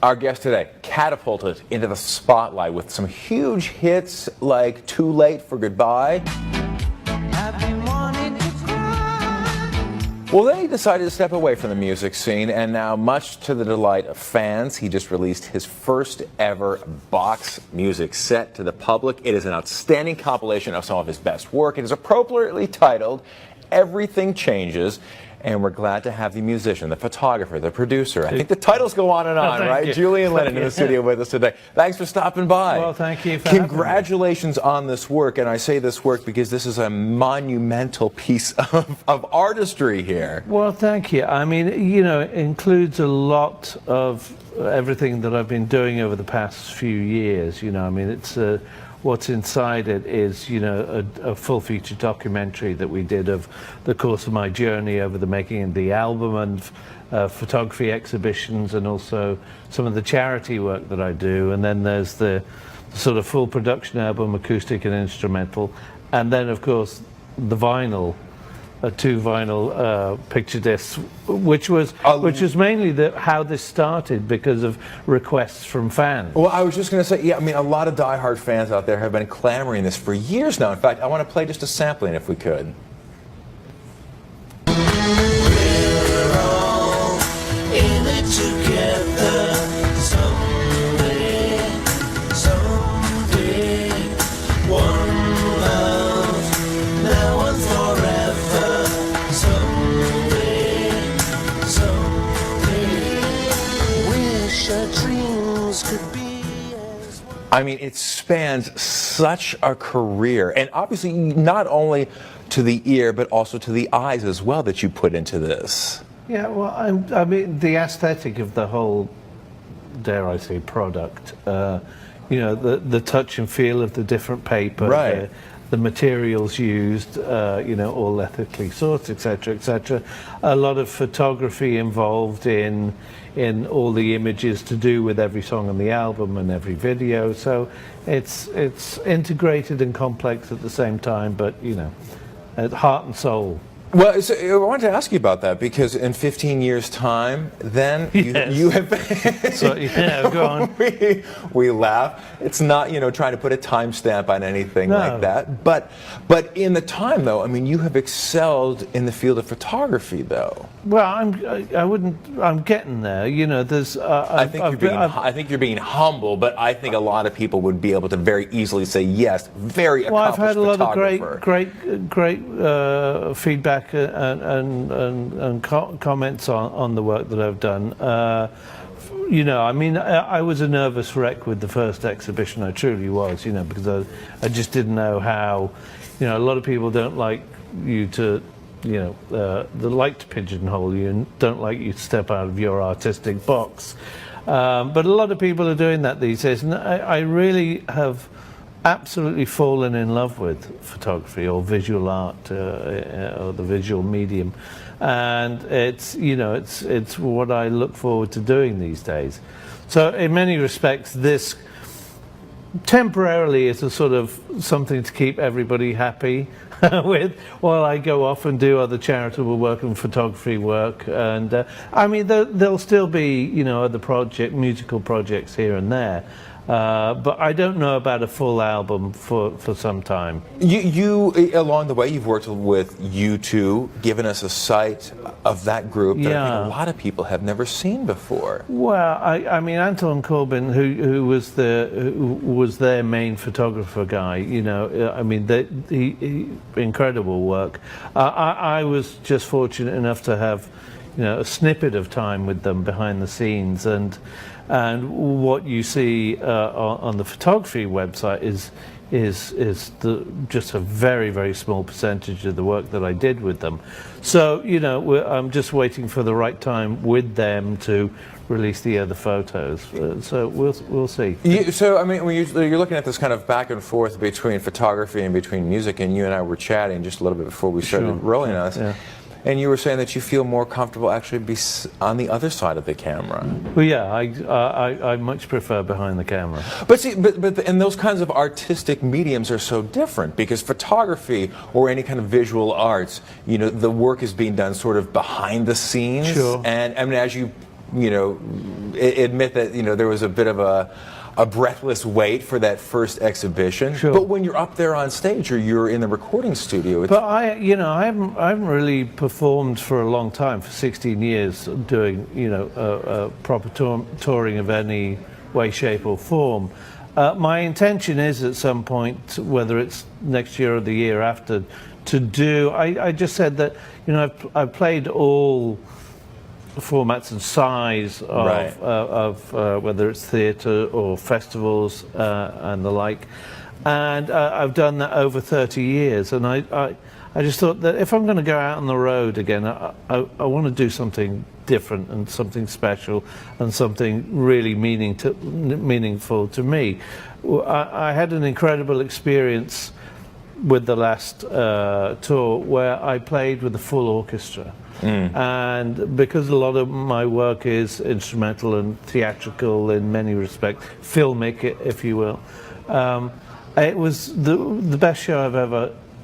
Our guest today catapulted into the spotlight with some huge hits like Too Late for Goodbye. Well, then he decided to step away from the music scene, and now, much to the delight of fans, he just released his first ever box music set to the public. It is an outstanding compilation of some of his best work. It is appropriately titled Everything Changes. And we're glad to have the musician, the photographer, the producer. I think the titles go on and on, right? You. Julian Lennon in the studio with us today. Thanks for stopping by. Well, thank you for Congratulations on this work. And I say this work because this is a monumental piece of artistry here. Well, thank you. I mean, you know, it includes a lot of everything that I've been doing over the past few years. You know, I mean, it's what's inside it is, you know, a full feature documentary that we did of the course of my journey over the making of the album and photography exhibitions, and also some of the charity work that I do. And then there's the sort of full production album, acoustic and instrumental, and then of course the vinyl. Two vinyl picture discs, which was mainly how this started because of requests from fans. Well, I was just going to say, yeah, I mean, a lot of diehard fans out there have been clamoring this for years now. In fact, I want to play just a sampling if we could. We're all in it together. Someday, one love, now and forever. I mean, it spans such a career, and obviously not only to the ear, but also to the eyes as well that you put into this. Yeah, well, I mean, the aesthetic of the whole, dare I say, product, you know, the touch and feel of the different paper, right. The materials used, you know, all ethically sourced, etc., etc. A lot of photography involved in all the images to do with every song on the album and every video. So it's integrated and complex at the same time, but, you know, at heart and soul. Well, so I wanted to ask you about that because in 15 years' time, then you have been... So, yeah, go on. we laugh. It's not, you know, trying to put a timestamp on anything like that. But in the time, though, I mean, you have excelled in the field of photography, though. Well, I'm getting there. You know, there's... I think you're being humble, but I think a lot of people would be able to very easily say, yes, very accomplished photographer. Well, I've had a lot of great feedback and comments on the work that I've done. You know, I mean, I was a nervous wreck with the first exhibition. I truly was, you know, because I just didn't know how, you know, a lot of people don't like you to, you know, they like to pigeonhole you and don't like you to step out of your artistic box. But a lot of people are doing that these days, and I really have absolutely fallen in love with photography or visual art or the visual medium, and it's, you know, it's what I look forward to doing these days. So in many respects, this temporarily is a sort of something to keep everybody happy with while I go off and do other charitable work and photography work. And I mean, there'll still be, you know, other musical projects here and there. But I don't know about a full album for some time. You along the way, you've worked with U2, given us a sight of that group that I think a lot of people have never seen before. Well, I mean, Anton Corbijn, who was their main photographer guy, you know, I mean, he incredible work. I was just fortunate enough to have, you know, a snippet of time with them behind the scenes, and what you see on the photography website is just a very, very small percentage of the work that I did with them. So, you know, I'm just waiting for the right time with them to release the other photos. So we'll see. So I mean, when you're looking at this kind of back and forth between photography and between music, and you and I were chatting just a little bit before we started rolling on this. Yeah. And you were saying that you feel more comfortable actually be on the other side of the camera. Well, yeah, I much prefer behind the camera. But see, and those kinds of artistic mediums are so different, because photography or any kind of visual arts, you know, the work is being done sort of behind the scenes. Sure. And I mean, as you admit that there was a bit of a breathless wait for that first exhibition. Sure. But when you're up there on stage or you're in the recording studio, but I haven't really performed for a long time, for 16 years, doing proper touring of any way, shape, or form. My intention is at some point, whether it's next year or the year after, to do. I just said that I've played all formats and size of whether it's theatre or festivals and the like, and I've done that over 30 years, and I just thought that if I'm going to go out on the road again, I want to do something different and something special and something really meaningful to me. I had an incredible experience with the last tour where I played with a full orchestra. And because a lot of my work is instrumental and theatrical in many respects, filmic, if you will, it was the best show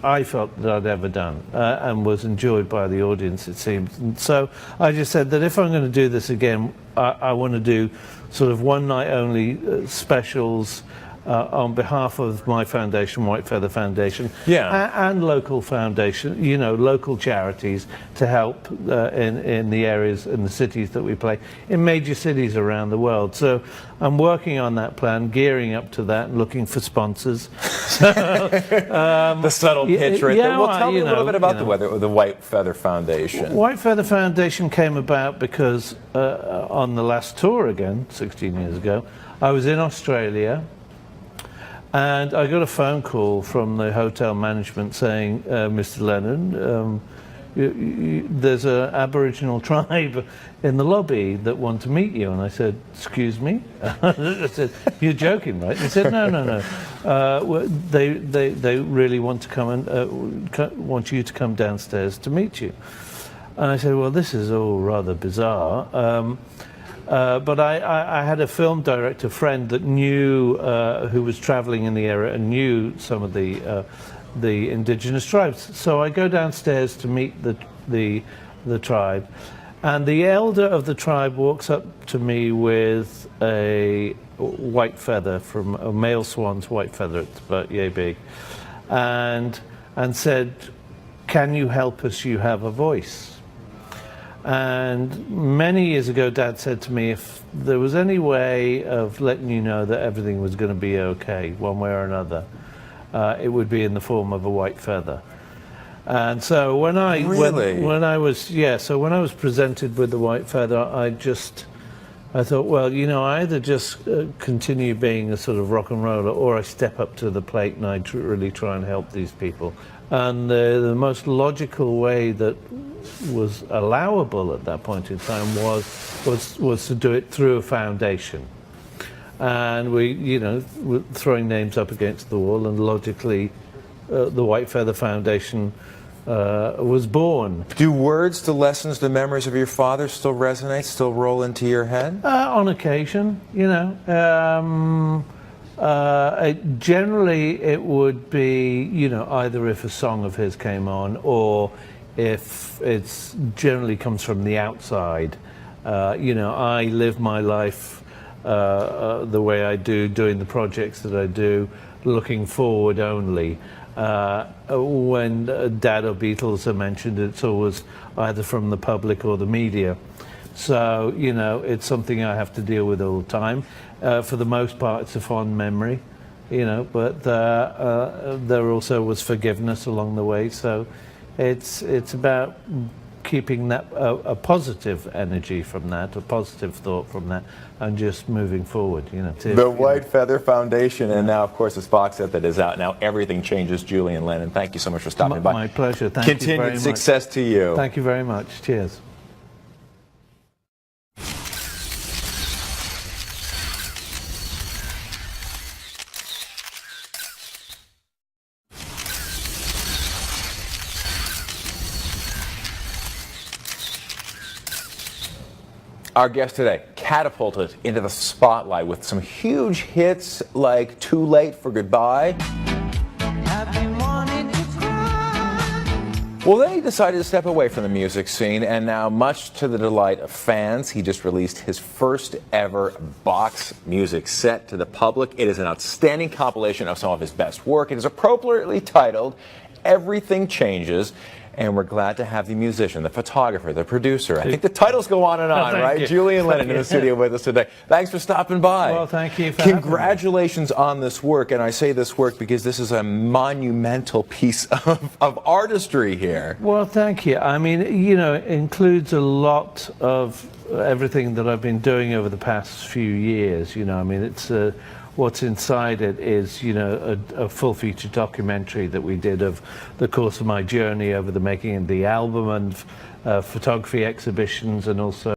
I felt that I'd ever done, and was enjoyed by the audience, it seems. And so I just said that if I'm going to do this again, I want to do sort of one night only specials on behalf of my foundation, White Feather Foundation, and local foundation, local charities to help in the areas, in the cities that we play, in major cities around the world. So I'm working on that plan, gearing up to that, and looking for sponsors. The subtle pitch right there. Well, tell me a little bit about the White Feather Foundation. White Feather Foundation came about because on the last tour again, 16 years ago, I was in Australia. And I got a phone call from the hotel management saying, Mr. Lennon, there's an Aboriginal tribe in the lobby that want to meet you. And I said, excuse me? I said, you're joking, right? They said, no. They really want to come and want you to come downstairs to meet you. And I said, well, this is all rather bizarre. But I had a film director friend that knew, who was traveling in the area and knew some of the indigenous tribes. So I go downstairs to meet the tribe, and the elder of the tribe walks up to me with a white feather, from a male swan's white feather, it's about yay big, and said, "Can you help us? You have a voice." And many years ago, Dad said to me, if there was any way of letting you know that everything was going to be okay, one way or another, it would be in the form of a white feather. And so when I was presented with the white feather, I thought, well, I either just continue being a sort of rock and roller, or I step up to the plate and I really try and help these people. And the most logical way that was allowable at that point in time was to do it through a foundation. And we were throwing names up against the wall, and logically the White Feather Foundation was born. Do words to lessons to memories of your father still resonate, still roll into your head? On occasion, generally it would be, either if a song of his came on, or if it's generally comes from the outside. I live my life the way I do, doing the projects that I do, looking forward only. When Dad or Beatles are mentioned, it's always either from the public or the media. So, it's something I have to deal with all the time. For the most part, it's a fond memory, but there also was forgiveness along the way. So it's about keeping that a positive energy from that, a positive thought from that, and just moving forward. The White Feather Foundation, and now, of course, this box set that is out now. Everything Changes. Julian Lennon, thank you so much for stopping by. My pleasure. Thank you very much. Continued success to you. Thank you very much. Cheers. Our guest today, catapulted into the spotlight with some huge hits like Too Late for Goodbye. Well, then he decided to step away from the music scene, and now, much to the delight of fans, he just released his first ever box music set to the public. It is an outstanding compilation of some of his best work. It is appropriately titled Everything Changes. And we're glad to have the musician, the photographer, the producer. I think the titles go on and on, right? You. Julian Lennon in the studio with us today. Thanks for stopping by. Well, thank you for having me. Congratulations on this work. And I say this work because this is a monumental piece of artistry here. Well, thank you. I mean, you know, it includes a lot of everything that I've been doing over the past few years. You know, I mean, it's what's inside it is, you know, a full feature documentary that we did of the course of my journey over the making of the album, and photography exhibitions, and also